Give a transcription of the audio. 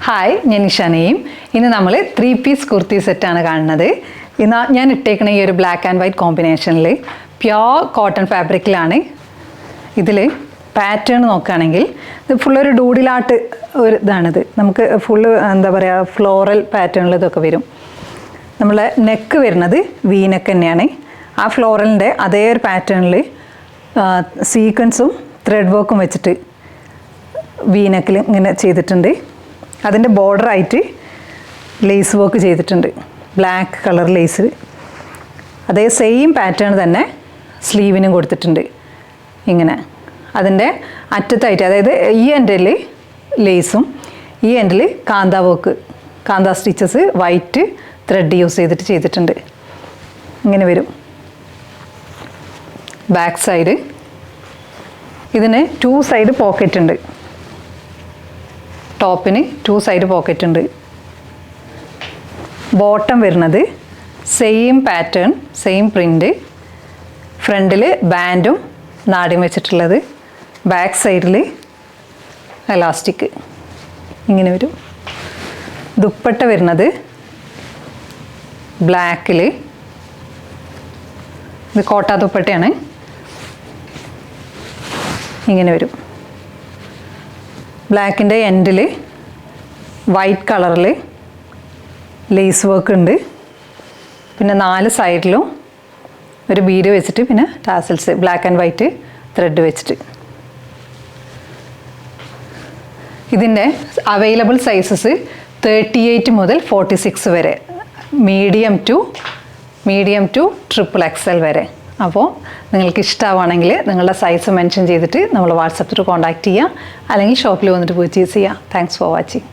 Hi, ഞാൻ നിഷാനയും. ഇന്ന് നമ്മൾ 3 പീസ് കുർത്തി സെറ്റാണ് കാണുന്നത്. ഇന്ന് ഞാൻ ഇട്ടേക്കണ ഈ ഒരു ബ്ലാക്ക് ആൻഡ് വൈറ്റ് കോമ്പിനേഷനിൽ പ്യോർ കോട്ടൺ ഫാബ്രിക്കിലാണ്. ഇതിൽ പാറ്റേൺ നോക്കുകയാണെങ്കിൽ ഇത് ഫുള്ളൊരു ഡൂഡിലാട്ട് ഒരു ഇതാണിത്. നമുക്ക് ഫുള്ള് എന്താ പറയുക, ഫ്ലോറൽ പാറ്റേണിൽ ഇതൊക്കെ വരും. നമ്മളെ നെക്ക് വരുന്നത് വി നെക്ക് തന്നെയാണ്. ആ ഫ്ലോറലിൻ്റെ അതേ ഒരു പാറ്റേണിൽ സീക്വൻസും ത്രെഡ് വർക്കും വെച്ചിട്ട് വി നെക്കിൽ ഇങ്ങനെ ചെയ്തിട്ടുണ്ട്. അതിൻ്റെ ബോർഡറായിട്ട് ലേസ് വർക്ക് ചെയ്തിട്ടുണ്ട്, ബ്ലാക്ക് കളർ ലേസ്. അതേ സെയിം പാറ്റേൺ തന്നെ സ്ലീവിനും കൊടുത്തിട്ടുണ്ട്. ഇങ്ങനെ അതിൻ്റെ അറ്റത്തായിട്ട്, അതായത് ഈ എൻഡിൽ ലേസും ഈ എൻഡിൽ കാന്ത വർക്ക്, കാന്ത സ്റ്റിച്ചസ് വൈറ്റ് ത്രെഡ് യൂസ് ചെയ്തിട്ടുണ്ട്. ഇങ്ങനെ വരും. ബാക്ക് സൈഡ് ഇതിന് 2 സൈഡ് പോക്കറ്റ് ഉണ്ട്. ടോപ്പിന് 2 സൈഡ് പോക്കറ്റ് ഉണ്ട്. ബോട്ടം വരുന്നത് സെയിം പാറ്റേൺ, സെയിം പ്രിൻ്റ്. ഫ്രണ്ടിൽ ബാൻഡും നാടിയും വെച്ചിട്ടുള്ളത്. ബാക്ക് സൈഡിൽ എലാസ്റ്റിക് ഇങ്ങനെ വരും. ദുപ്പട്ട വരുന്നത് ബ്ലാക്കിൽ, ഇത് കോട്ട ദുപ്പട്ടയാണ്. ഇങ്ങനെ വരും. ബ്ലാക്കിൻ്റെ എൻഡിൽ വൈറ്റ് കളറിൽ ലേസ് വർക്ക് ഉണ്ട്. പിന്നെ 4 സൈഡിലും ഒരു ബീഡ് വെച്ചിട്ട്, പിന്നെ tassels black and white thread വെച്ചിട്ട്. ഇതിൻ്റെ അവൈലബിൾ സൈസസ് 38 മുതൽ 46 വരെ, മീഡിയം ടു XXL വരെ. അപ്പോൾ നിങ്ങൾക്ക് ഇഷ്ടമാണെങ്കിൽ നിങ്ങളുടെ സൈസ് മെൻഷൻ ചെയ്തിട്ട് നമ്മൾ വാട്സപ്പിൽ കോൺടാക്റ്റ് ചെയ്യുക, അല്ലെങ്കിൽ ഷോപ്പിൽ വന്നിട്ട് പർച്ചേസ് ചെയ്യുക. Thanks for watching.